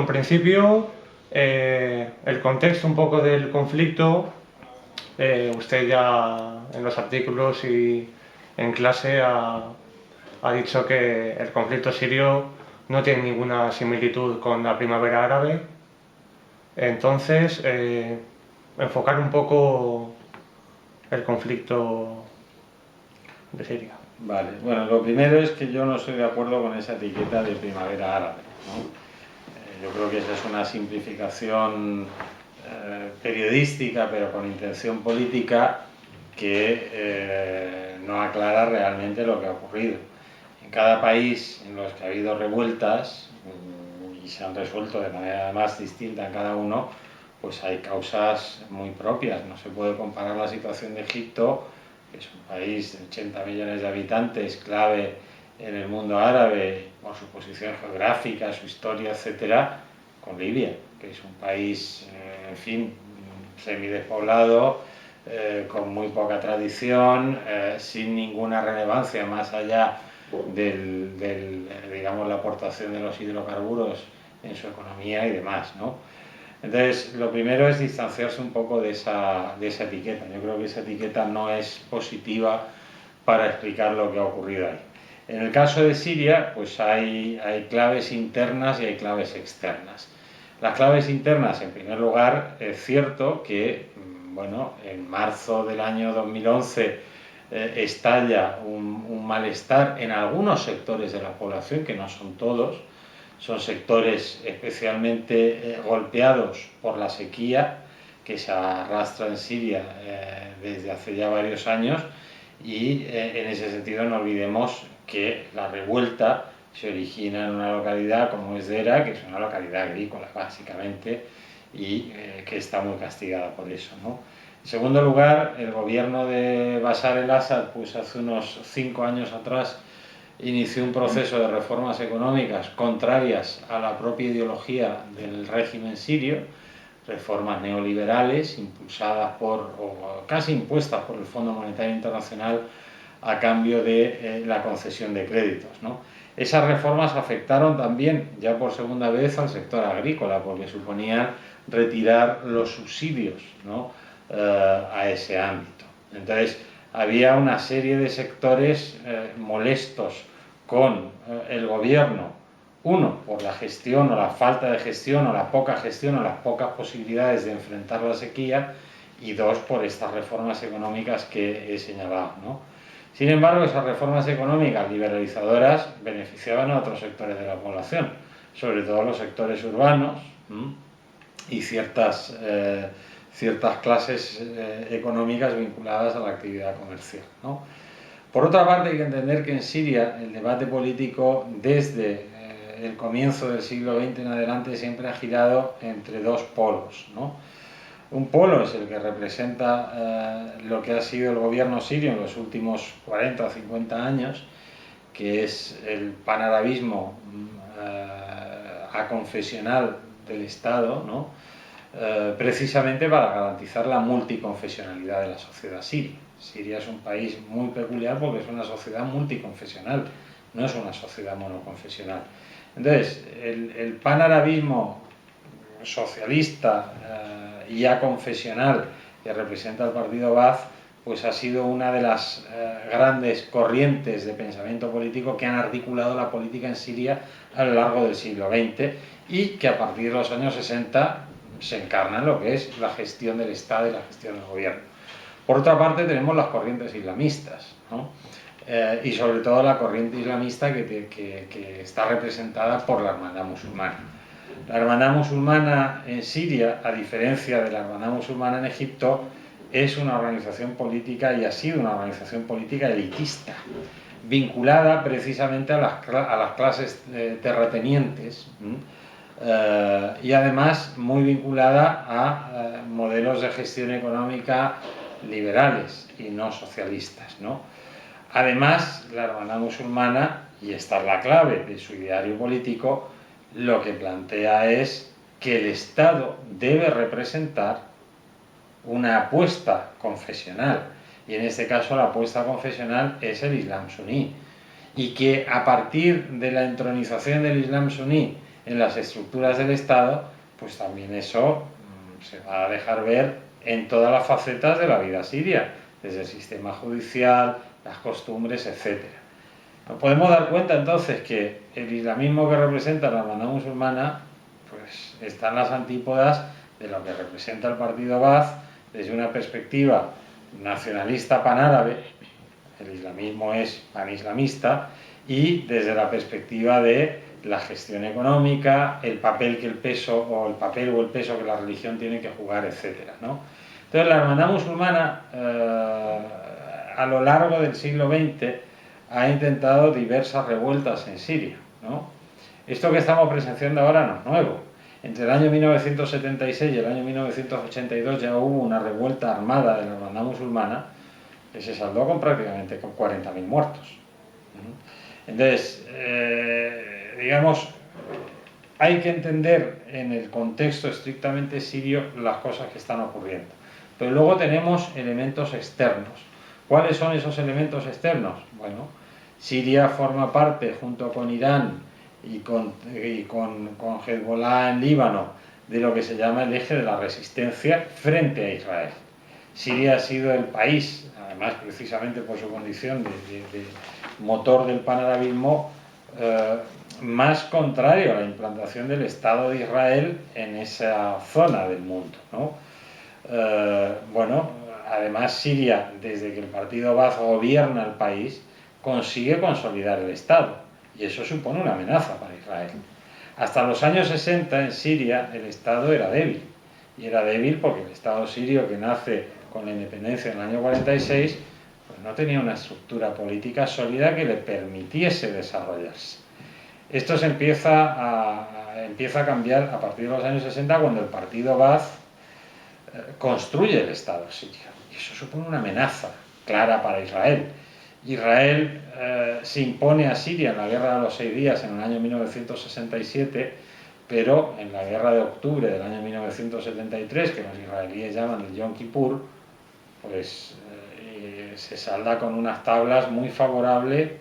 en principio, el contexto un poco del conflicto, usted ya en los artículos y en clase ha dicho que el conflicto sirio no tiene ninguna similitud con la primavera árabe. Entonces, enfocar un poco el conflicto de Siria. Vale, bueno, lo primero es que yo no estoy de acuerdo con esa etiqueta de primavera árabe, ¿no? Yo creo que esa es una simplificación periodística, pero con intención política, que no aclara realmente lo que ha ocurrido. En cada país en los que ha habido revueltas y se han resuelto de manera además distinta en cada uno, pues hay causas muy propias. No se puede comparar la situación de Egipto, que es un país de 80 millones de habitantes, clave en el mundo árabe por su posición geográfica, su historia, etcétera, con Libia, que es un país, en fin, semidespoblado, con muy poca tradición, sin ninguna relevancia más allá digamos, la aportación de los hidrocarburos en su economía y demás, ¿no? Entonces, lo primero es distanciarse un poco de esa etiqueta. Yo creo que esa etiqueta no es positiva para explicar lo que ha ocurrido ahí. En el caso de Siria, pues hay claves internas y hay claves externas. Las claves internas, en primer lugar, es cierto que, bueno, en marzo del año 2011 estalla un malestar en algunos sectores de la población, que no son todos. Son sectores especialmente golpeados por la sequía que se arrastra en Siria desde hace ya varios años, y en ese sentido no olvidemos que la revuelta se origina en una localidad como es Dera, que es una localidad agrícola básicamente, y que está muy castigada por eso, ¿no? En segundo lugar, el gobierno de Bashar el-Assad, pues hace unos 5 años atrás, inició un proceso de reformas económicas contrarias a la propia ideología del régimen sirio, reformas neoliberales impulsadas o casi impuestas por el Fondo Monetario Internacional a cambio de la concesión de créditos, ¿no? Esas reformas afectaron también, ya por segunda vez, al sector agrícola, porque suponían retirar los subsidios, ¿no?, a ese ámbito. Entonces, había una serie de sectores molestos con el gobierno, uno, por la gestión o la falta de gestión o la poca gestión o las pocas posibilidades de enfrentar la sequía, y dos, por estas reformas económicas que he señalado, ¿no? Sin embargo, esas reformas económicas liberalizadoras beneficiaban a otros sectores de la población, sobre todo los sectores urbanos y ciertas clases económicas vinculadas a la actividad comercial, ¿no? Por otra parte, hay que entender que en Siria el debate político desde el comienzo del siglo XX en adelante siempre ha girado entre dos polos, ¿no? Un polo es el que representa lo que ha sido el gobierno sirio en los últimos 40 o 50 años, que es el panarabismo aconfesional del Estado, ¿no?, precisamente para garantizar la multiconfesionalidad de la sociedad siria. Siria es un país muy peculiar porque es una sociedad multiconfesional, no es una sociedad monoconfesional. Entonces, el panarabismo socialista y aconfesional que representa el partido Baath, pues ha sido una de las grandes corrientes de pensamiento político que han articulado la política en Siria a lo largo del siglo XX, y que a partir de los años 60 se encarna en lo que es la gestión del Estado y la gestión del gobierno. Por otra parte, tenemos las corrientes islamistas, ¿no? Y sobre todo la corriente islamista que está representada por la Hermandad Musulmana. La Hermandad Musulmana en Siria, a diferencia de la Hermandad Musulmana en Egipto, es una organización política y ha sido una organización política elitista, vinculada precisamente a las clases terratenientes, y además muy vinculada a modelos de gestión económica liberales y no socialistas, ¿no? Además, la Hermandad Musulmana, y esta es la clave de su ideario político, lo que plantea es que el Estado debe representar una apuesta confesional, y en este caso la apuesta confesional es el Islam suní, y que a partir de la entronización del Islam suní en las estructuras del Estado, pues también eso se va a dejar ver en todas las facetas de la vida siria, desde el sistema judicial, las costumbres, etcétera. Nos podemos dar cuenta entonces que el islamismo que representa la hermandad musulmana pues está en las antípodas de lo que representa el partido Baath desde una perspectiva nacionalista panárabe. El islamismo es panislamista, y desde la perspectiva de la gestión económica, el papel que el peso que la religión tiene que jugar, etcétera, ¿no? Entonces la hermandad musulmana a lo largo del siglo XX ha intentado diversas revueltas en Siria, ¿no? Esto que estamos presenciando ahora no es nuevo. Entre el año 1976 y el año 1982 ya hubo una revuelta armada de la hermandad musulmana que se saldó prácticamente con 40.000 muertos. Entonces, digamos, hay que entender en el contexto estrictamente sirio las cosas que están ocurriendo. Pero luego tenemos elementos externos. ¿Cuáles son esos elementos externos? Bueno, Siria forma parte, junto con Irán y con Hezbollah en Líbano, de lo que se llama el eje de la resistencia frente a Israel. Siria ha sido el país, además precisamente por su condición de motor del panarabismo, más contrario a la implantación del Estado de Israel en esa zona del mundo, ¿no? Bueno, además Siria, desde que el partido Baath gobierna el país, consigue consolidar el Estado, y eso supone una amenaza para Israel. Hasta los años 60 en Siria el Estado era débil, y era débil porque el Estado sirio, que nace con la independencia en el año 46, pues no tenía una estructura política sólida que le permitiese desarrollarse. Esto se empieza a cambiar a partir de los años 60, cuando el partido Baath construye el Estado sirio, y eso supone una amenaza clara para Israel. Israel se impone a Siria en la Guerra de los 6 días en el año 1967, pero en la Guerra de octubre del año 1973, que los israelíes llaman el Yom Kippur, pues se salda con unas tablas muy favorables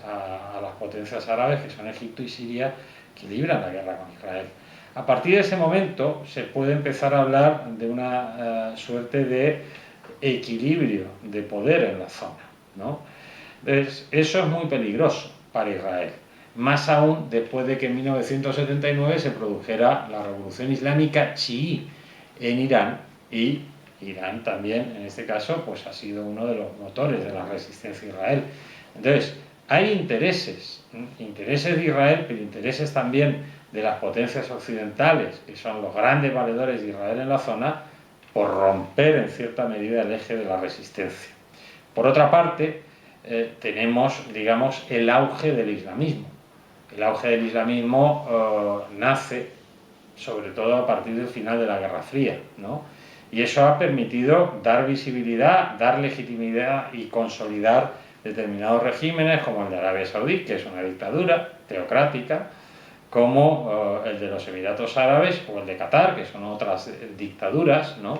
a las potencias árabes, que son Egipto y Siria, que libran la guerra con Israel. A partir de ese momento se puede empezar a hablar de una suerte de equilibrio de poder en la zona, ¿no? Entonces, eso es muy peligroso para Israel, más aún después de que en 1979 se produjera la revolución islámica chií en Irán, y Irán también, en este caso, pues ha sido uno de los motores de la resistencia a Israel. Entonces, hay intereses de Israel, pero intereses también de las potencias occidentales, que son los grandes valedores de Israel en la zona, por romper en cierta medida el eje de la resistencia. Por otra parte, tenemos, digamos, el auge del islamismo. El auge del islamismo nace sobre todo a partir del final de la Guerra Fría, ¿no? Y eso ha permitido dar visibilidad, dar legitimidad y consolidar determinados regímenes, como el de Arabia Saudí, que es una dictadura teocrática, como el de los Emiratos Árabes o el de Qatar, que son otras dictaduras, ¿no?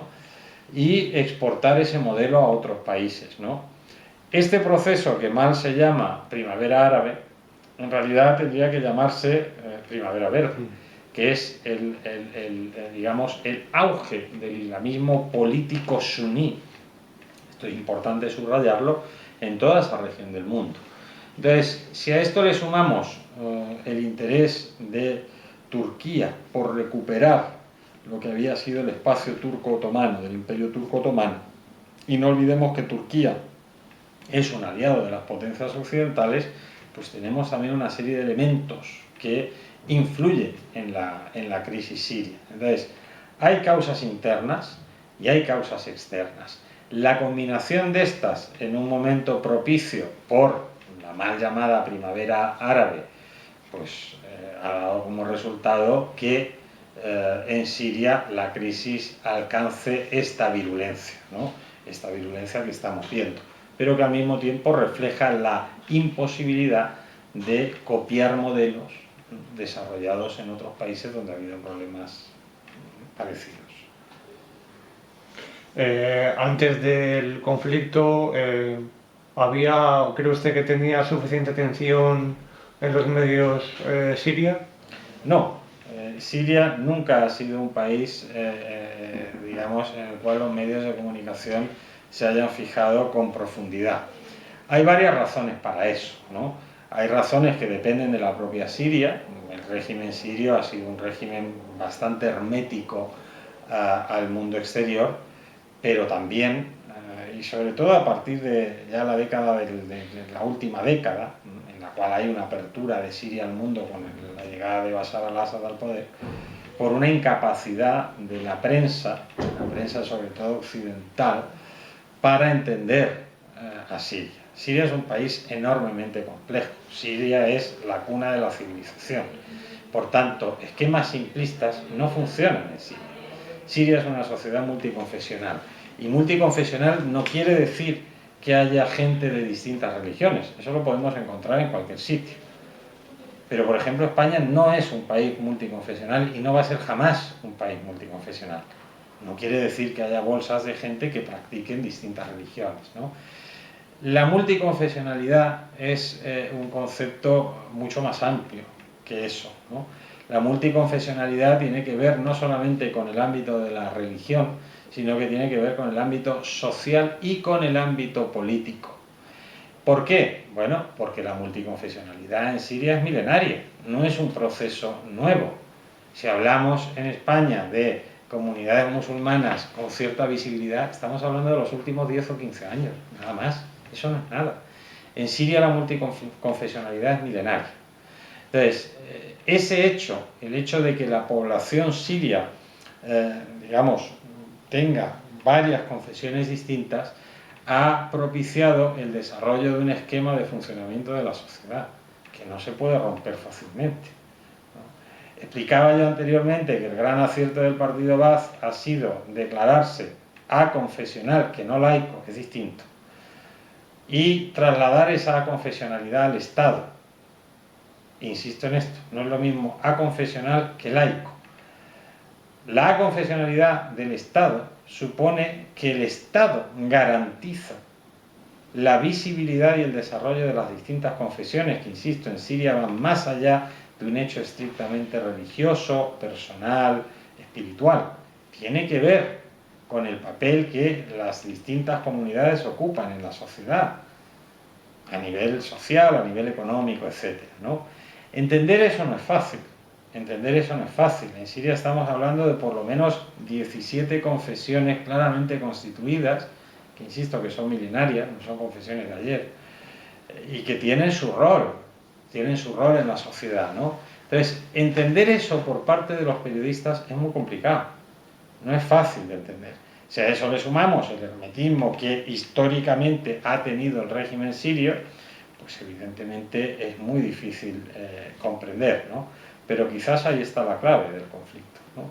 Y exportar ese modelo a otros países, ¿no? Este proceso, que mal se llama primavera árabe, en realidad tendría que llamarse primavera verde, que es digamos, el auge del islamismo político suní. Esto es importante subrayarlo, en toda esa región del mundo. Entonces, si a esto le sumamos el interés de Turquía por recuperar lo que había sido el espacio turco-otomano, del imperio turco-otomano, y no olvidemos que Turquía es un aliado de las potencias occidentales, pues tenemos también una serie de elementos que influyen en la crisis siria. Entonces, hay causas internas y hay causas externas. La combinación de estas en un momento propicio por la mal llamada primavera árabe, pues ha dado como resultado que en Siria la crisis alcance esta virulencia, ¿no? Esta virulencia que estamos viendo, pero que al mismo tiempo refleja la imposibilidad de copiar modelos desarrollados en otros países donde ha habido problemas parecidos. Antes del conflicto, ¿cree usted que tenía suficiente atención en los medios Siria? No, Siria nunca ha sido un país, digamos, en el cual los medios de comunicación se hayan fijado con profundidad. Hay varias razones para eso, ¿no? Hay razones que dependen de la propia Siria. El régimen sirio ha sido un régimen bastante hermético al mundo exterior, pero también, y sobre todo a partir de ya la década de la última década, en la cual hay una apertura de Siria al mundo con la llegada de Bashar al-Assad al poder, por una incapacidad de la prensa sobre todo occidental, para entender a Siria. Siria es un país enormemente complejo. Siria es la cuna de la civilización. Por tanto, esquemas simplistas no funcionan en Siria. Siria es una sociedad multiconfesional. Y multiconfesional no quiere decir que haya gente de distintas religiones. Eso lo podemos encontrar en cualquier sitio. Pero, por ejemplo, España no es un país multiconfesional y no va a ser jamás un país multiconfesional. No quiere decir que haya bolsas de gente que practiquen distintas religiones, ¿no? La multiconfesionalidad es un concepto mucho más amplio que eso, ¿no? La multiconfesionalidad tiene que ver no solamente con el ámbito de la religión, sino que tiene que ver con el ámbito social y con el ámbito político. ¿Por qué? Bueno, porque la multiconfesionalidad en Siria es milenaria, no es un proceso nuevo. Si hablamos en España de comunidades musulmanas con cierta visibilidad, estamos hablando de los últimos 10 o 15 años, nada más. Eso no es nada. En Siria la multiconfesionalidad es milenaria. Entonces, ese hecho, el hecho de que la población siria, digamos, tenga varias confesiones distintas, ha propiciado el desarrollo de un esquema de funcionamiento de la sociedad que no se puede romper fácilmente. Explicaba yo anteriormente que el gran acierto del partido Baath ha sido declararse aconfesional, que no laico, que es distinto, y trasladar esa aconfesionalidad al Estado. Insisto en esto, no es lo mismo aconfesional que laico. La aconfesionalidad del Estado supone que el Estado garantiza la visibilidad y el desarrollo de las distintas confesiones, que insisto, en Siria van más allá de un hecho estrictamente religioso, personal, espiritual. Tiene que ver con el papel que las distintas comunidades ocupan en la sociedad, a nivel social, a nivel económico, etc., ¿no? Entender eso no es fácil. En Siria estamos hablando de por lo menos 17 confesiones claramente constituidas, que insisto que son milenarias, no son confesiones de ayer, y que tienen su rol en la sociedad, ¿no? Entonces, entender eso por parte de los periodistas es muy complicado, no es fácil de entender. Si a eso le sumamos el hermetismo que históricamente ha tenido el régimen sirio, pues evidentemente es muy difícil comprender, ¿no? Pero quizás ahí está la clave del conflicto, ¿no?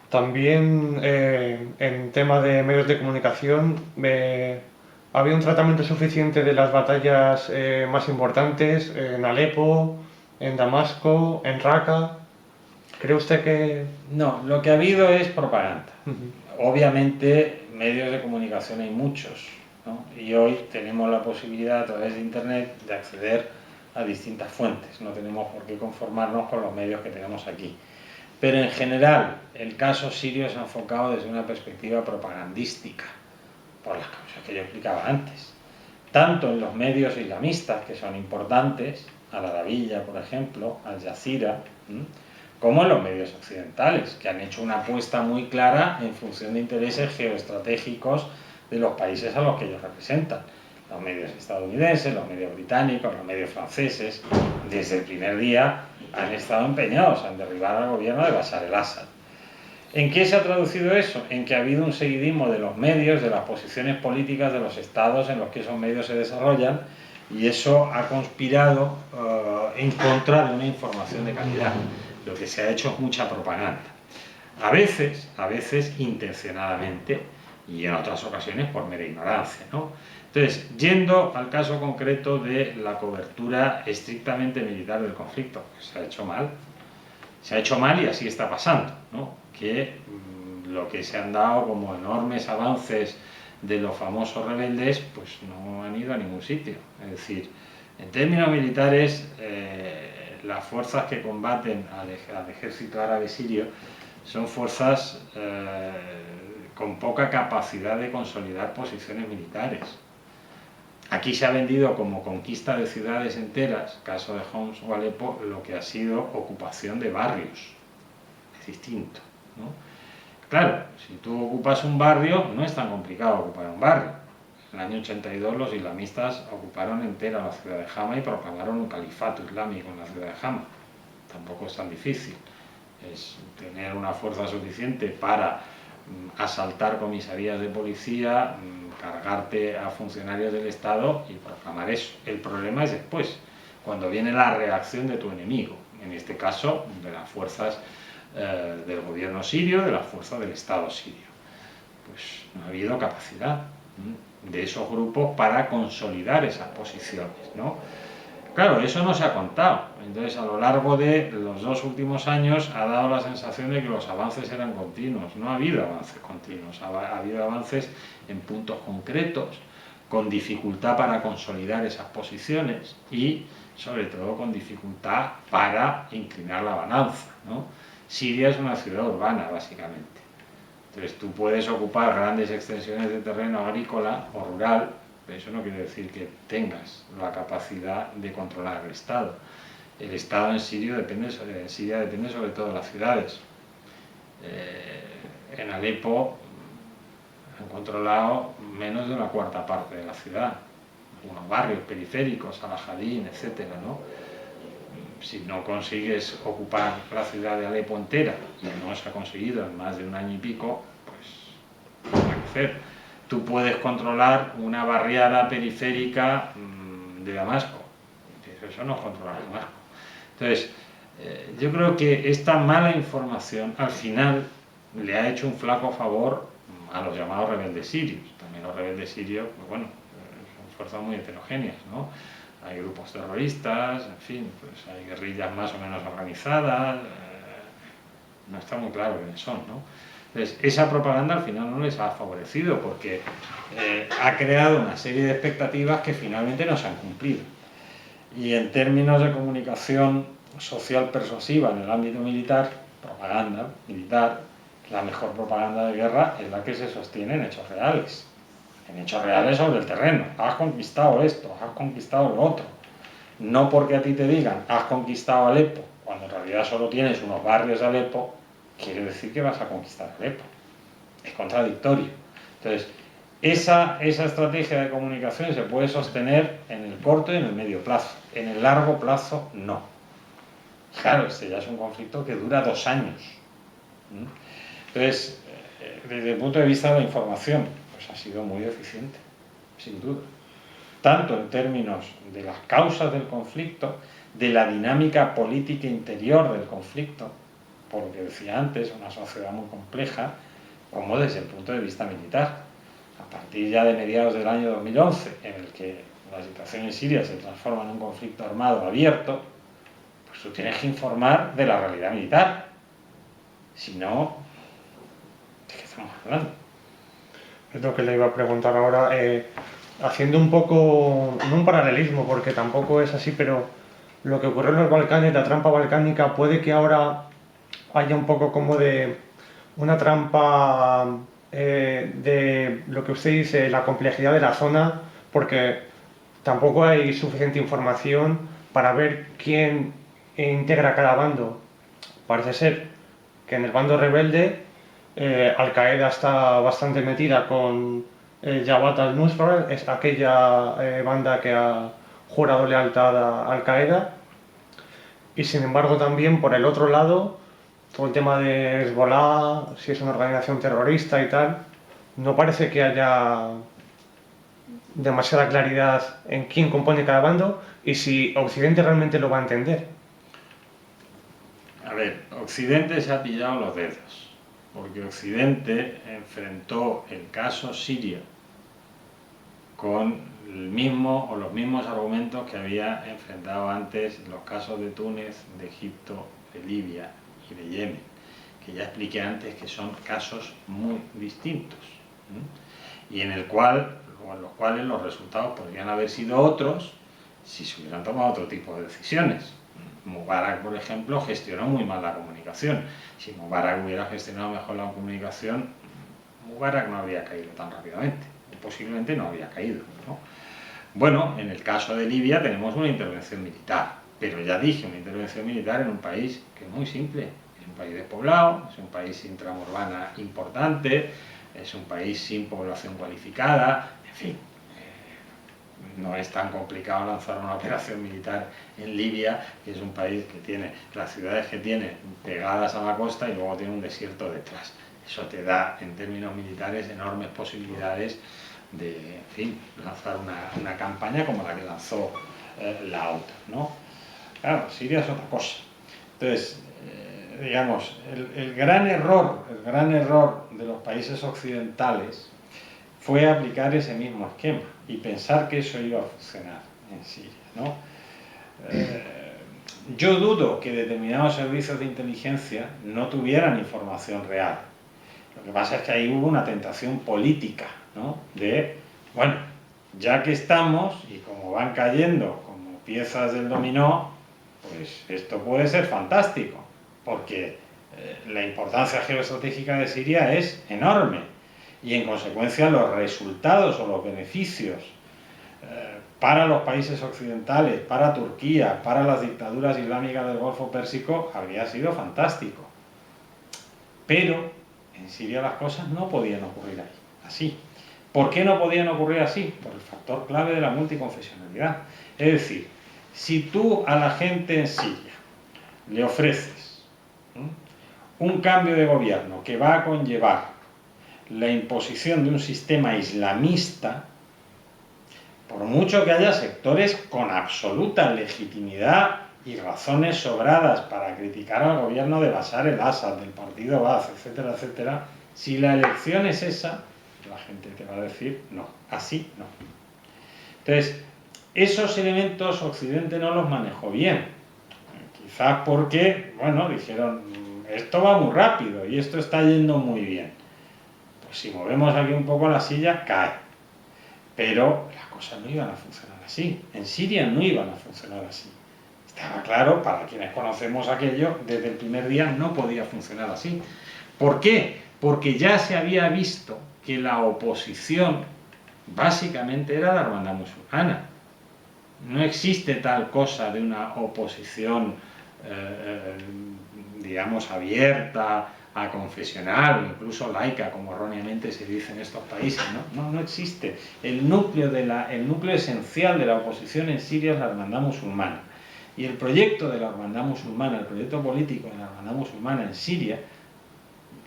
También en tema de medios de comunicación, ¿había un tratamiento suficiente de las batallas más importantes en Alepo, en Damasco, en Raqqa? ¿Cree usted que...? No, lo que ha habido es propaganda. Obviamente, medios de comunicación hay muchos, ¿no? Y hoy tenemos la posibilidad a través de Internet de acceder a distintas fuentes. No tenemos por qué conformarnos con los medios que tenemos aquí. Pero en general, el caso sirio se ha enfocado desde una perspectiva propagandística, por las causas que yo explicaba antes. Tanto en los medios islamistas, que son importantes, Al Arabilla, por ejemplo, Al Jazeera, como en los medios occidentales, que han hecho una apuesta muy clara en función de intereses geoestratégicos de los países a los que ellos representan. Los medios estadounidenses, los medios británicos, los medios franceses, desde el primer día han estado empeñados en derribar al gobierno de Bashar al-Assad. ¿En qué se ha traducido eso? En que ha habido un seguidismo de los medios, de las posiciones políticas de los estados en los que esos medios se desarrollan, y eso ha conspirado en contra de una información de calidad. Lo que se ha hecho es mucha propaganda. A veces intencionadamente, y en otras ocasiones por mera ignorancia, ¿no? Entonces, yendo al caso concreto de la cobertura estrictamente militar del conflicto, pues se ha hecho mal y así está pasando, ¿no? Que lo que se han dado como enormes avances de los famosos rebeldes, pues no han ido a ningún sitio. Es decir, En términos militares, las fuerzas que combaten al ejército árabe sirio son fuerzas con poca capacidad de consolidar posiciones militares. Aquí se ha vendido como conquista de ciudades enteras, caso de Homs o Alepo, lo que ha sido ocupación de barrios. Es distinto, ¿no? Claro, si tú ocupas un barrio, no es tan complicado ocupar un barrio. En el año 82 los islamistas ocuparon entera la ciudad de Hama y proclamaron un califato islámico en la ciudad de Hama. Tampoco es tan difícil. Es tener una fuerza suficiente para asaltar comisarías de policía, cargarte a funcionarios del Estado y proclamar eso. El problema es después, cuando viene la reacción de tu enemigo, en este caso de las fuerzas del gobierno sirio, de las fuerzas del Estado sirio. Pues no ha habido capacidad de esos grupos para consolidar esas posiciones, ¿no? Claro, eso no se ha contado. Entonces, a lo largo de los 2 últimos años ha dado la sensación de que los avances eran continuos. No ha habido avances continuos, ha habido avances en puntos concretos, con dificultad para consolidar esas posiciones y, sobre todo, con dificultad para inclinar la balanza, ¿no? Siria es una ciudad urbana, básicamente. Entonces, tú puedes ocupar grandes extensiones de terreno agrícola o rural, pero eso no quiere decir que tengas la capacidad de controlar el Estado. El Estado en Siria depende sobre todo de las ciudades. En Alepo han controlado menos de una cuarta parte de la ciudad, algunos barrios periféricos, Al-Ahadin, etcétera, ¿no? Si no consigues ocupar la ciudad de Alepo entera, y no se ha conseguido en más de un año y pico, pues no hay que hacer. Tú puedes controlar una barriada periférica de Damasco, eso no es controlar Damasco. Entonces, yo creo que esta mala información al final le ha hecho un flaco favor a los llamados rebeldes sirios. También los rebeldes sirios, pues bueno, son fuerzas muy heterogéneas, ¿no? Hay grupos terroristas, en fin, pues hay guerrillas más o menos organizadas, no está muy claro quiénes son, ¿no? Entonces, esa propaganda al final no les ha favorecido porque ha creado una serie de expectativas que finalmente no se han cumplido. Y en términos de comunicación social persuasiva en el ámbito militar, propaganda militar, la mejor propaganda de guerra es la que se sostiene en hechos reales. En hechos reales sobre el terreno. Has conquistado esto, has conquistado lo otro. No porque a ti te digan, has conquistado Alepo, cuando en realidad solo tienes unos barrios de Alepo, quiere decir que vas a conquistar Alepo. Es contradictorio. Entonces, esa estrategia de comunicación se puede sostener en el corto y en el medio plazo. En el largo plazo, no. Claro, este ya es un conflicto que dura 2 años. Entonces, desde el punto de vista de la información, pues ha sido muy eficiente, sin duda. Tanto en términos de las causas del conflicto, de la dinámica política interior del conflicto, por lo que decía antes, una sociedad muy compleja, como desde el punto de vista militar. A partir ya de mediados del año 2011, en el que la situación en Siria se transforma en un conflicto armado abierto, pues tú tienes que informar de la realidad militar. Si no, ¿de qué estamos hablando? Es lo que le iba a preguntar ahora, haciendo un poco, no un paralelismo, porque tampoco es así, pero lo que ocurrió en los Balcanes, la trampa balcánica, puede que ahora haya un poco como de una trampa de lo que usted dice, la complejidad de la zona, porque tampoco hay suficiente información para ver quién integra cada bando. Parece ser que en el bando rebelde Al-Qaeda está bastante metida con Jabhat al-Nusra, es aquella banda que ha jurado lealtad a Al-Qaeda, y sin embargo también por el otro lado todo el tema de Hezbollah, si es una organización terrorista y tal, no parece que haya demasiada claridad en quién compone cada bando y si Occidente realmente lo va a entender. A ver, Occidente se ha pillado los dedos, porque Occidente enfrentó el caso sirio con el mismo o los mismos argumentos que había enfrentado antes los casos de Túnez, de Egipto, de Libia y de Yemen, que ya expliqué antes que son casos muy distintos, y en los cuales los resultados podrían haber sido otros si se hubieran tomado otro tipo de decisiones. Mubarak, por ejemplo, gestionó muy mal la comunicación. Si Mubarak hubiera gestionado mejor la comunicación, Mubarak no habría caído tan rápidamente. Posiblemente no habría caído, ¿no? Bueno, en el caso de Libia tenemos una intervención militar, pero ya dije, una intervención militar en un país que es muy simple. Es un país despoblado, es un país sin trama urbana importante, es un país sin población cualificada, en fin. No es tan complicado lanzar una operación militar en Libia, que es un país que tiene las ciudades que tiene pegadas a la costa y luego tiene un desierto detrás. Eso te da, en términos militares, enormes posibilidades de, en fin, lanzar una campaña como la que lanzó la OTAN, ¿no? Claro, Siria es otra cosa. Entonces, digamos, el gran error de los países occidentales fue aplicar ese mismo esquema y pensar que eso iba a funcionar en Siria, ¿no? Yo dudo que determinados servicios de inteligencia no tuvieran información real. Lo que pasa es que ahí hubo una tentación política, ¿no? De, bueno, ya que estamos y como van cayendo como piezas del dominó, pues esto puede ser fantástico, porque la importancia geoestratégica de Siria es enorme y en consecuencia los resultados o los beneficios para los países occidentales, para Turquía, para las dictaduras islámicas del Golfo Pérsico habría sido fantástico. Pero en Siria las cosas no podían ocurrir ahí, así. ¿Por qué no podían ocurrir así? Por el factor clave de la multiconfesionalidad. Es decir, si tú a la gente en Siria le ofreces un cambio de gobierno que va a conllevar la imposición de un sistema islamista, por mucho que haya sectores con absoluta legitimidad y razones sobradas para criticar al gobierno de Bashar el-Assad, del partido Ba'ath, etcétera, etcétera, si la elección es esa, la gente te va a decir no, así no. Entonces, esos elementos Occidente no los manejó bien, quizás porque, bueno, dijeron, esto va muy rápido y esto está yendo muy bien. Pues si movemos aquí un poco la silla, cae. Pero las cosas no iban a funcionar así. En Siria no iban a funcionar así. Estaba claro, para quienes conocemos aquello, desde el primer día no podía funcionar así. ¿Por qué? Porque ya se había visto que la oposición básicamente era la hermandad musulmana. No existe tal cosa de una oposición, digamos, abierta, aconfesional o incluso laica, como erróneamente se dice en estos países, no existe. El núcleo esencial de la oposición en Siria es la hermandad musulmana. Y el proyecto de la hermandad musulmana, el proyecto político de la hermandad musulmana en Siria,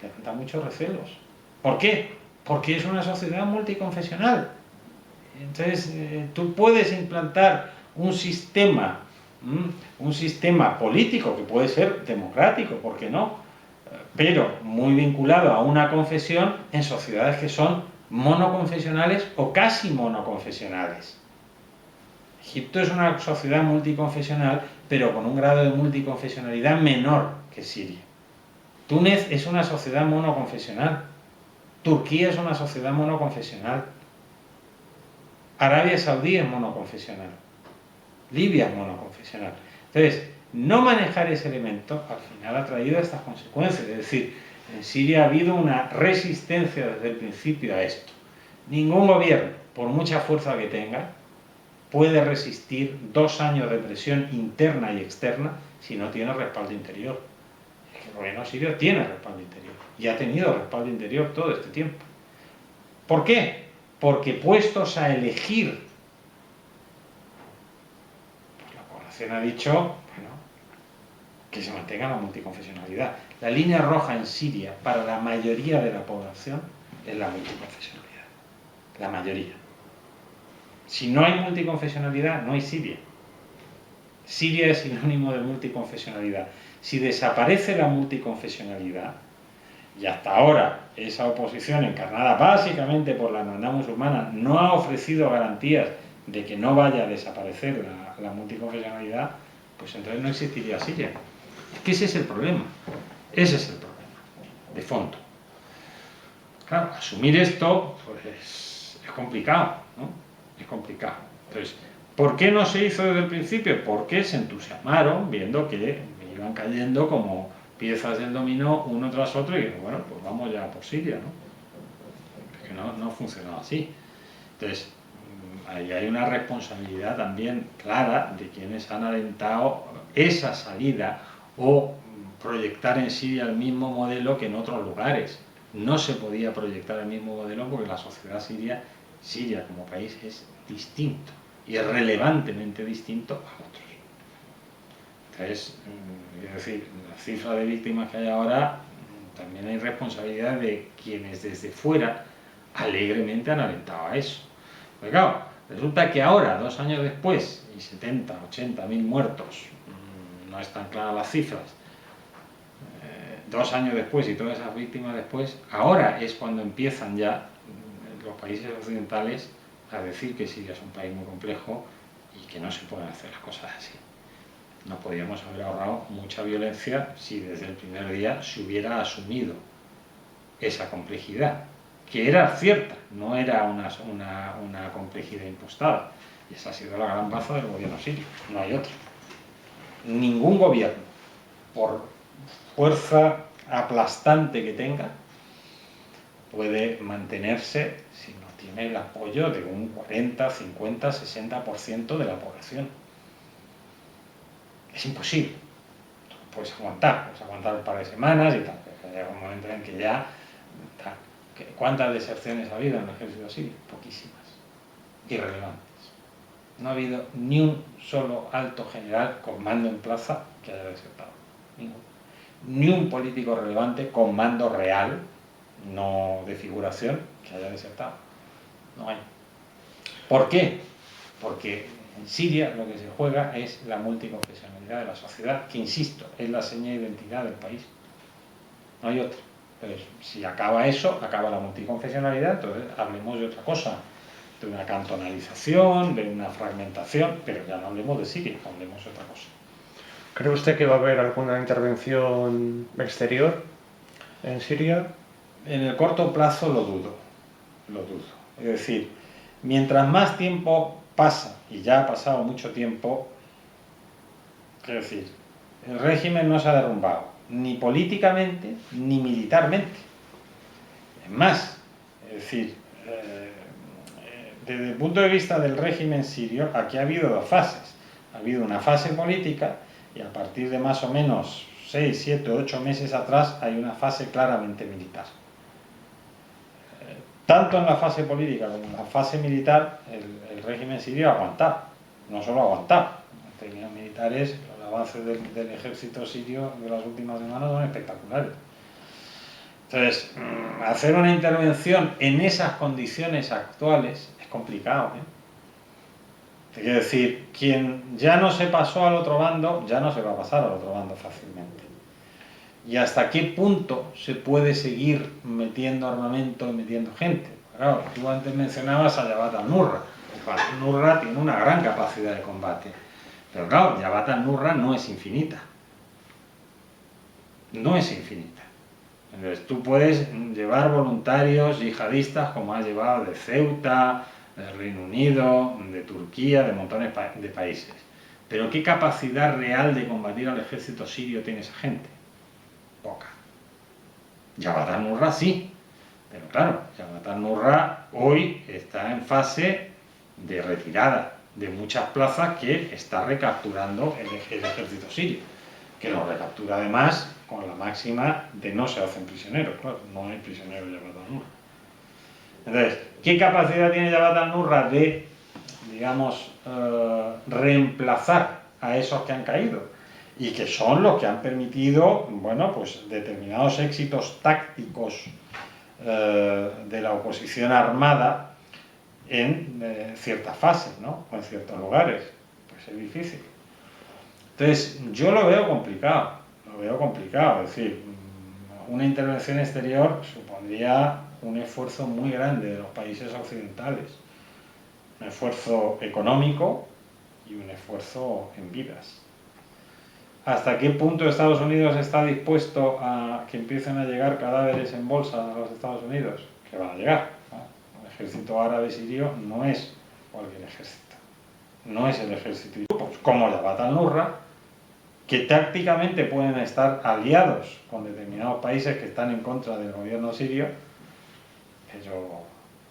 levanta muchos recelos. ¿Por qué? Porque es una sociedad multiconfesional. Entonces, tú puedes implantar un sistema político que puede ser democrático, ¿por qué no? Pero muy vinculado a una confesión en sociedades que son monoconfesionales o casi monoconfesionales. Egipto es una sociedad multiconfesional, pero con un grado de multiconfesionalidad menor que Siria. Túnez es una sociedad monoconfesional. Turquía es una sociedad monoconfesional. Arabia Saudí es monoconfesional. Libia es monoconfesional. Entonces, no manejar ese elemento al final ha traído estas consecuencias. Es decir, en Siria ha habido una resistencia desde el principio a esto. Ningún gobierno, por mucha fuerza que tenga, puede resistir 2 años de presión interna y externa si no tiene respaldo interior. El gobierno sirio tiene respaldo interior y ha tenido respaldo interior todo este tiempo. ¿Por qué? Porque puestos a elegir, pues la población ha dicho, bueno, que se mantenga la multiconfesionalidad. La línea roja en Siria para la mayoría de la población es la multiconfesionalidad. La mayoría. Si no hay multiconfesionalidad, no hay Siria. Siria es sinónimo de multiconfesionalidad. Si desaparece la multiconfesionalidad, y hasta ahora esa oposición encarnada básicamente por la hermandad musulmana no ha ofrecido garantías de que no vaya a desaparecer la multiconfesionalidad, pues entonces no existiría Siria. Es que ese es el problema. Ese es el problema, de fondo. Claro, asumir esto, pues es complicado, ¿no? Es complicado. Entonces, ¿Por qué no se hizo desde el principio? Porque se entusiasmaron viendo que iban cayendo como piezas del dominó uno tras otro y bueno, pues vamos ya por Siria, ¿no? Es que no funcionaba así. Entonces, ahí hay una responsabilidad también clara de quienes han alentado esa salida o proyectar en Siria el mismo modelo que en otros lugares. No se podía proyectar el mismo modelo porque la sociedad siria como país es distinto y es relevantemente distinto a otros. Entonces, es decir, la cifra de víctimas que hay ahora, también hay responsabilidad de quienes desde fuera alegremente han alentado a eso. Porque claro, resulta que ahora, 2 años después, y 70, 80 mil muertos, no están claras las cifras, 2 años después y todas esas víctimas después, ahora es cuando empiezan ya los países occidentales a decir que Siria es un país muy complejo y que no se pueden hacer las cosas así. Nos podríamos haber ahorrado mucha violencia si desde el primer día se hubiera asumido esa complejidad, que era cierta, no era una complejidad impostada. Y esa ha sido la gran baza del gobierno sirio, no hay otra. Ningún gobierno, por fuerza aplastante que tenga, puede mantenerse si no tiene el apoyo de un 40, 50, 60% de la población. Es imposible. Puedes aguantar un par de semanas y tal, pero llega un momento en que ya... ¿Cuántas deserciones ha habido en el ejército sirio? Poquísimas. Irrelevantes. No ha habido ni un solo alto general con mando en plaza que haya desertado. Ninguno. Ni un político relevante con mando real, no de figuración, que haya desertado. No hay. ¿Por qué? Porque en Siria lo que se juega es la multiconfesionalidad de la sociedad, que insisto, es la seña de identidad del país. No hay otra. Entonces, si acaba eso, acaba la multiconfesionalidad, entonces hablemos de otra cosa, de una cantonalización, de una fragmentación, pero ya no hablemos de Siria, hablemos de otra cosa. ¿Cree usted que va a haber alguna intervención exterior en Siria? En el corto plazo lo dudo. Es decir, mientras más tiempo pasa, y ya ha pasado mucho tiempo, quiero decir, el régimen no se ha derrumbado, ni políticamente ni militarmente. Es más, es decir, desde el punto de vista del régimen sirio, aquí ha habido 2 fases. Ha habido una fase política y a partir de más o menos 6, 7, 8 meses atrás hay una fase claramente militar. Tanto en la fase política como en la fase militar, el régimen sirio ha aguantado. No solo ha aguantado, en términos militares, los avances del ejército sirio de las últimas semanas son espectaculares. Entonces, hacer una intervención en esas condiciones actuales es complicado, ¿eh? Quiero decir, quien ya no se pasó al otro bando, ya no se va a pasar al otro bando fácilmente. ¿Y hasta qué punto se puede seguir metiendo armamento y metiendo gente? Claro, tú antes mencionabas a Jabhat al-Nusra. Jabhat al-Nusra tiene una gran capacidad de combate. Pero claro, Jabhat al-Nusra no es infinita. No es infinita. Entonces, tú puedes llevar voluntarios yihadistas como has llevado de Ceuta, del Reino Unido, de Turquía, de montones de países. Pero ¿qué capacidad real de combatir al ejército sirio tiene esa gente? Poca. Jabhat al-Nusra sí, pero claro, Jabhat al-Nusra hoy está en fase de retirada de muchas plazas que está recapturando el ejército sirio, que lo recaptura además con la máxima de no se hacen prisioneros. Claro, no hay prisioneros de Jabhat al-Nusra. Entonces, ¿qué capacidad tiene Jabhat al-Nusra de, digamos, reemplazar a esos que han caído? Y que son los que han permitido, bueno, pues determinados éxitos tácticos de la oposición armada en ciertas fases, ¿no? O en ciertos lugares. Pues es difícil. Entonces, yo lo veo complicado, es decir, una intervención exterior supondría un esfuerzo muy grande de los países occidentales, un esfuerzo económico y un esfuerzo en vidas. ¿Hasta qué punto Estados Unidos está dispuesto a que empiecen a llegar cadáveres en bolsa a los Estados Unidos? Que van a llegar, ¿no? El ejército árabe sirio no es cualquier ejército. no es el ejército de grupos, como la Jabhat al-Nusra, que tácticamente pueden estar aliados con determinados países que están en contra del gobierno sirio, pero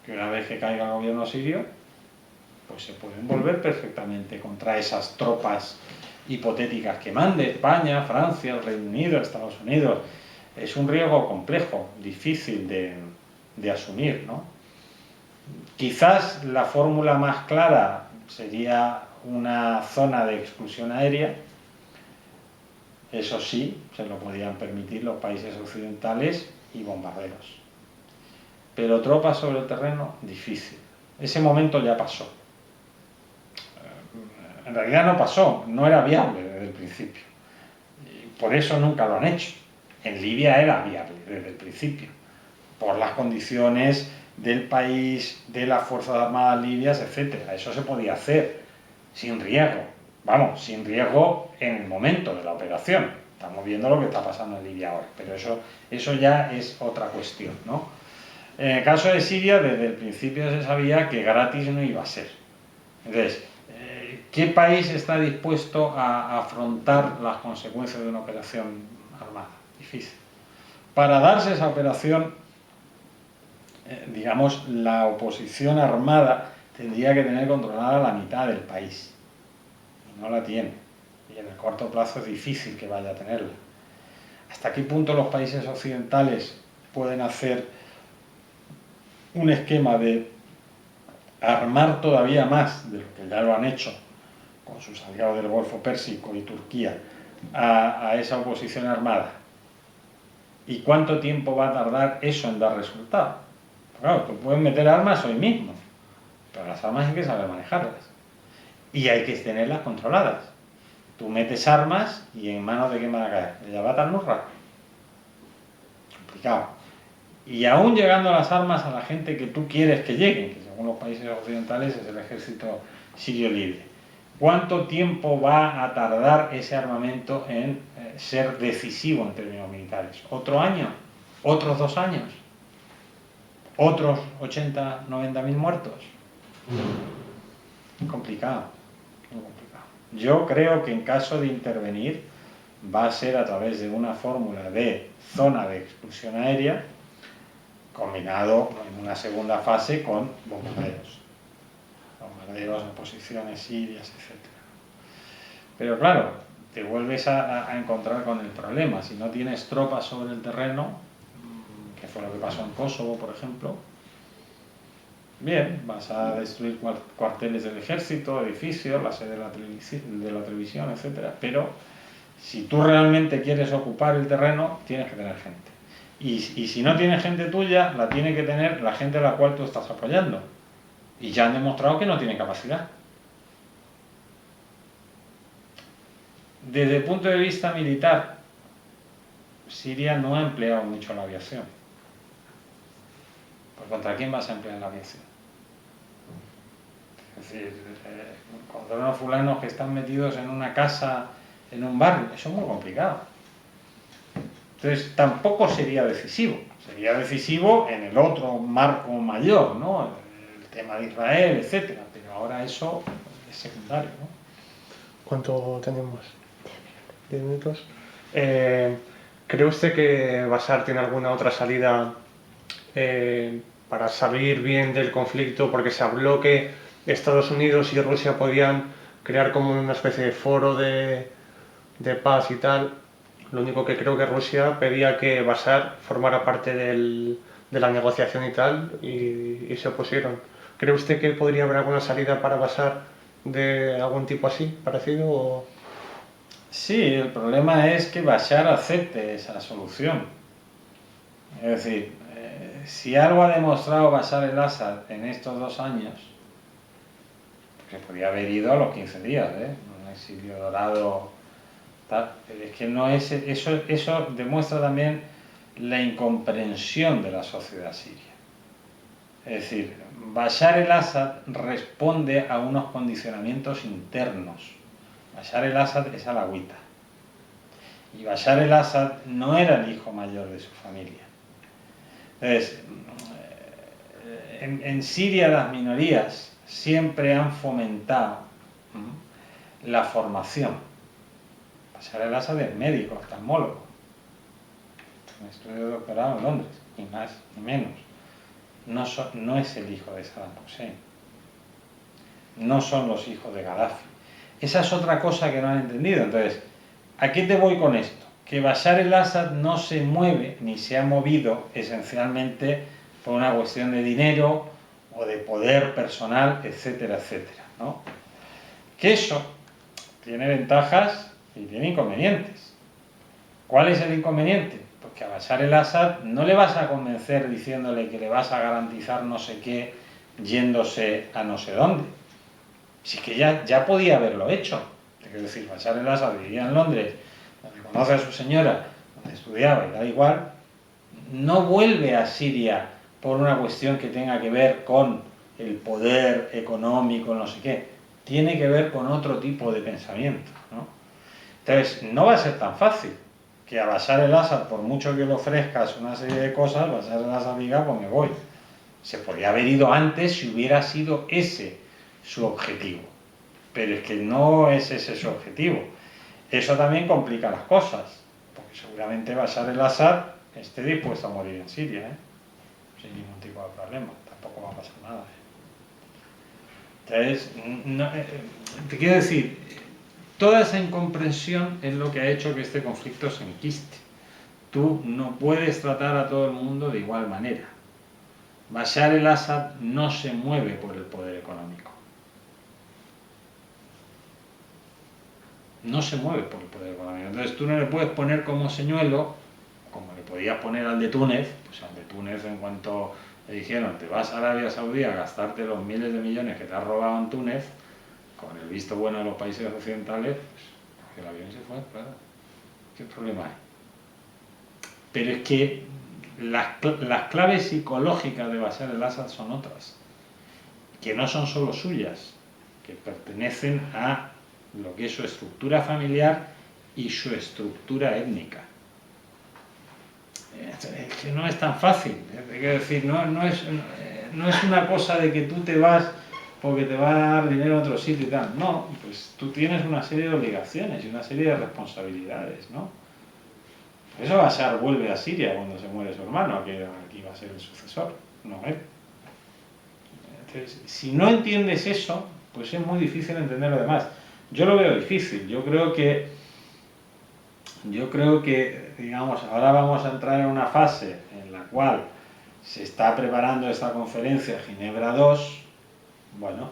que una vez que caiga el gobierno sirio, pues se pueden volver perfectamente contra esas tropas hipotéticas que mande España, Francia, el Reino Unido, Estados Unidos. Es un riesgo complejo, difícil de asumir, ¿no? Quizás la fórmula más clara sería una zona de exclusión aérea. Eso sí, se lo podían permitir los países occidentales y bombarderos. Pero tropas sobre el terreno, difícil. Ese momento ya pasó. En realidad no pasó, no era viable desde el principio. Y por eso nunca lo han hecho. En Libia era viable desde el principio, por las condiciones del país, de las Fuerzas Armadas libias, etc. Eso se podía hacer sin riesgo. Vamos, sin riesgo en el momento de la operación. Estamos viendo lo que está pasando en Libia ahora, pero eso ya es otra cuestión, ¿no? En el caso de Siria, desde el principio se sabía que gratis no iba a ser. Entonces, ¿qué país está dispuesto a afrontar las consecuencias de una operación armada? Difícil. Para darse esa operación, digamos, la oposición armada tendría que tener controlada la mitad del país. Y no la tiene. Y en el corto plazo es difícil que vaya a tenerla. ¿Hasta qué punto los países occidentales pueden hacer un esquema de armar todavía más de lo que ya lo han hecho con sus aliados del Golfo Pérsico y Turquía a esa oposición armada? ¿Y cuánto tiempo va a tardar eso en dar resultado? Claro, tú puedes meter armas hoy mismo, pero las armas hay que saber manejarlas y hay que tenerlas controladas. Tú metes armas y ¿en manos de quién van a caer? ¿De Jabhat al-Nusra? Complicado. Y aún llegando las armas a la gente que tú quieres que lleguen, que según los países occidentales es el ejército sirio libre, ¿cuánto tiempo va a tardar ese armamento en ser decisivo en términos militares? ¿Otro año? ¿Otros 2 años? ¿Otros 80, 90 mil muertos? Complicado, muy complicado. Yo creo que en caso de intervenir va a ser a través de una fórmula de zona de exclusión aérea combinado en una segunda fase con bombarderos en posiciones sirias, etc. Pero claro, te vuelves a encontrar con el problema. Si no tienes tropas sobre el terreno, que fue lo que pasó en Kosovo, por ejemplo, bien, vas a destruir cuarteles del ejército, edificios, la sede de la televisión, etc. Pero si tú realmente quieres ocupar el terreno, tienes que tener gente. Y si no tienes gente tuya, la tiene que tener la gente a la cual tú estás apoyando. Y ya han demostrado que no tiene capacidad. Desde el punto de vista militar, Siria no ha empleado mucho la aviación. ¿Pues contra quién vas a emplear la aviación? Es decir, contra unos fulanos que están metidos en una casa, en un barrio, eso es muy complicado. Entonces tampoco sería decisivo. Sería decisivo en el otro marco mayor, ¿no? El tema de Israel, etcétera. Pero ahora eso es secundario, ¿no? ¿Cuánto tenemos? 10 minutos. ¿Cree usted que Bashar tiene alguna otra salida para salir bien del conflicto? Porque se habló que Estados Unidos y Rusia podían crear como una especie de foro de paz y tal. Lo único que creo que Rusia pedía que Bashar formara parte de la negociación y tal, y se opusieron. ¿Cree usted que podría haber alguna salida para Bashar de algún tipo así, parecido? O... Sí, el problema es que Bashar acepte esa solución. Es decir, si algo ha demostrado Bashar el-Assad en estos 2 años, que podía haber ido a los 15 días, un exilio dorado, tal, es que no es eso demuestra también la incomprensión de la sociedad siria. Es decir, Bashar el-Assad responde a unos condicionamientos internos. Bashar el-Assad es alawita. Y Bashar el-Assad no era el hijo mayor de su familia. Entonces, en Siria las minorías siempre han fomentado La formación. Bashar al-Assad es médico, oftalmólogo. Un estudio de doctorado en Londres, ni más ni menos. No es el hijo de Saddam Hussein. No son los hijos de Gaddafi. Esa es otra cosa que no han entendido. Entonces, ¿a qué te voy con esto? Que Bashar al-Assad no se mueve ni se ha movido esencialmente por una cuestión de dinero o de poder personal, etcétera, etcétera, ¿no? Que eso tiene ventajas y tiene inconvenientes. ¿Cuál es el inconveniente? Pues que a Bashar al-Assad no le vas a convencer diciéndole que le vas a garantizar no sé qué yéndose a no sé dónde. Si es que ya podía haberlo hecho. Es decir, Bashar al-Assad vivía en Londres, donde conoce a su señora, donde estudiaba y da igual, no vuelve a Siria por una cuestión que tenga que ver con el poder económico, no sé qué. Tiene que ver con otro tipo de pensamiento, ¿no? Entonces, no va a ser tan fácil que a Bashar al-Assad, por mucho que le ofrezcas una serie de cosas, Bashar al-Assad diga, pues me voy. Se podría haber ido antes si hubiera sido ese su objetivo. Pero es que no es ese su objetivo. Eso también complica las cosas, porque seguramente Bashar al-Assad esté dispuesto a morir en Siria, sin ningún tipo de problema. Tampoco va a pasar nada. Entonces, te quiero decir, toda esa incomprensión es lo que ha hecho que este conflicto se enquiste. Tú no puedes tratar a todo el mundo de igual manera. Bashar al-Assad no se mueve por el poder económico. No se mueve por el poder económico. Entonces tú no le puedes poner como señuelo, como le podías poner al de Túnez, pues al de Túnez en cuanto le dijeron te vas a Arabia Saudí a gastarte los miles de millones que te has robado en Túnez, con el visto bueno de los países occidentales, pues el avión se fue, claro. ¿Qué problema hay? Pero es que las claves psicológicas de Bashar al-Assad son otras, que no son solo suyas, que pertenecen a lo que es su estructura familiar y su estructura étnica. Es que no es tan fácil, quiero decir, no es una cosa de que tú te vas porque te va a dar dinero a otro sitio y tal. No, pues tú tienes una serie de obligaciones y una serie de responsabilidades, ¿no? Por eso Bashar vuelve a Siria cuando se muere su hermano, que aquí va a ser el sucesor, no él. Entonces, si no entiendes eso, pues es muy difícil entender lo demás. Yo lo veo difícil, yo creo que, digamos, ahora vamos a entrar en una fase en la cual se está preparando esta conferencia Ginebra II. Bueno,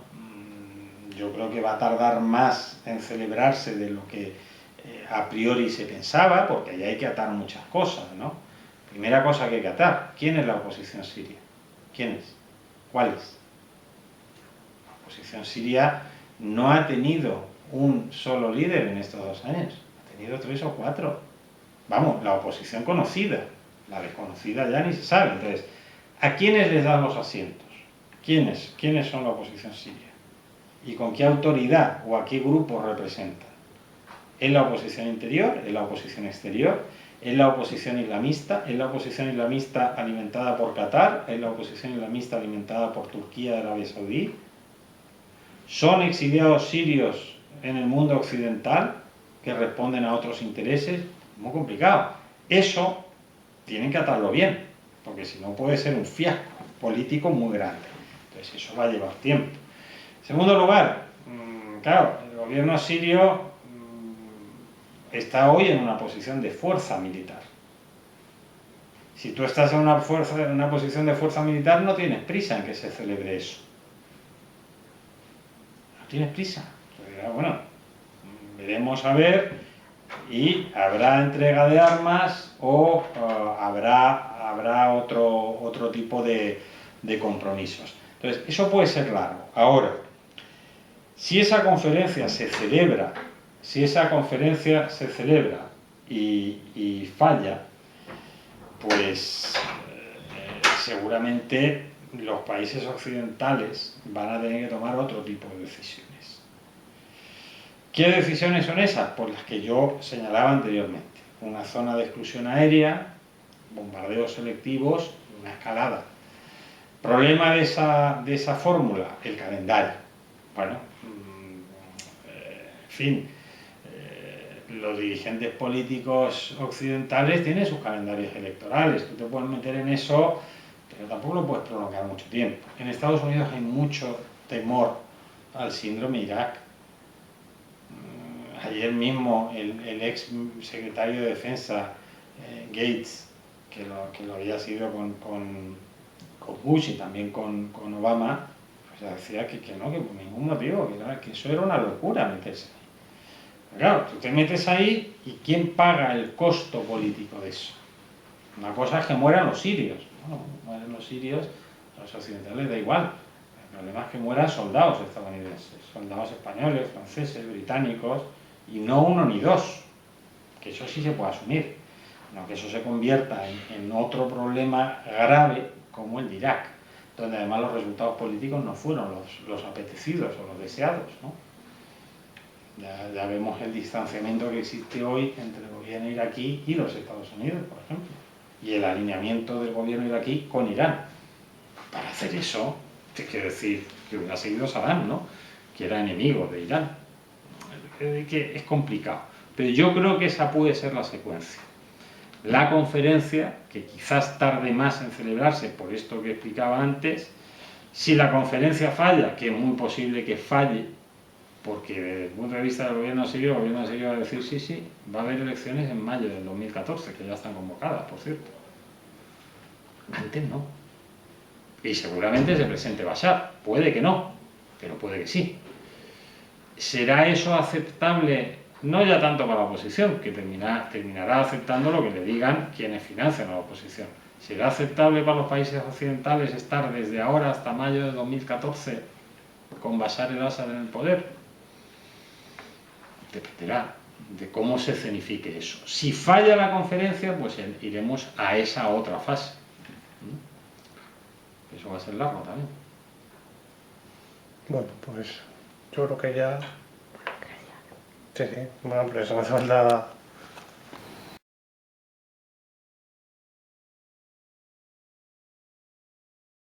yo creo que va a tardar más en celebrarse de lo que a priori se pensaba, porque ahí hay que atar muchas cosas, ¿no? Primera cosa que hay que atar, ¿quién es la oposición siria? ¿Quién es? ¿Cuál es? La oposición siria no ha tenido un solo líder en estos 2 años, ha tenido 3 o 4. Vamos, la oposición conocida, la desconocida ya ni se sabe. Entonces, ¿a quiénes les dan los asientos? ¿Quiénes son la oposición siria? ¿Y con qué autoridad o a qué grupos representan? ¿Es la oposición interior? ¿Es la oposición exterior? ¿Es la oposición islamista? ¿Es la oposición islamista alimentada por Qatar? ¿Es la oposición islamista alimentada por Turquía y Arabia Saudí? ¿Son exiliados sirios en el mundo occidental que responden a otros intereses? Muy complicado. Eso tienen que atarlo bien, porque si no puede ser un fiasco político muy grande. Entonces eso va a llevar tiempo. En segundo lugar, claro, el gobierno sirio está hoy en una posición de fuerza militar. Si tú estás en una posición de fuerza militar, no tienes prisa en que se celebre eso. No tienes prisa. Entonces, bueno, veremos a ver, y habrá entrega de armas o habrá otro tipo de compromisos. Entonces, eso puede ser largo. Ahora, si esa conferencia se celebra y falla, pues seguramente los países occidentales van a tener que tomar otro tipo de decisiones. ¿Qué decisiones son esas? Pues las que yo señalaba anteriormente. Una zona de exclusión aérea, bombardeos selectivos y una escalada. ¿Problema de esa fórmula? El calendario. Bueno, fin, los dirigentes políticos occidentales tienen sus calendarios electorales, tú te puedes meter en eso, pero tampoco lo puedes prolongar mucho tiempo. En Estados Unidos hay mucho temor al síndrome Irak. Ayer mismo el ex secretario de Defensa, Gates, que lo había sido con Bush y también con Obama, pues decía que no, que por ningún motivo, que eso era una locura meterse ahí. Claro, tú te metes ahí y ¿quién paga el costo político de eso? Una cosa es que mueran los sirios. Bueno, mueren los sirios, a los occidentales les da igual. El problema es que mueran soldados estadounidenses, soldados españoles, franceses, británicos, y no uno ni dos, que eso sí se puede asumir, no que eso se convierta en otro problema grave como el de Irak, donde además los resultados políticos no fueron los apetecidos o los deseados, ¿no? Ya vemos el distanciamiento que existe hoy entre el gobierno iraquí y los Estados Unidos, por ejemplo, y el alineamiento del gobierno iraquí con Irán. Para hacer eso, te quiero decir que hubiera seguido Saddam, ¿no?, que era enemigo de Irán. Que es complicado, pero yo creo que esa puede ser la secuencia. La conferencia, que quizás tarde más en celebrarse por esto que explicaba antes, si la conferencia falla, que es muy posible que falle, porque desde el punto de vista del gobierno sirio, el gobierno sirio va a decir sí, va a haber elecciones en mayo del 2014, que ya están convocadas, por cierto. Antes no. Y seguramente se presente Bashar, puede que no, pero puede que sí. ¿Será eso aceptable? No ya tanto para la oposición, que terminará aceptando lo que le digan quienes financian a la oposición. ¿Será aceptable para los países occidentales estar desde ahora hasta mayo de 2014 con Bashar el-Assad en el poder? Dependerá de cómo se escenifique eso. Si falla la conferencia, pues iremos a esa otra fase. Eso va a ser largo también. Bueno, pues yo creo que ya... Sí, bueno, pero eso no hace falta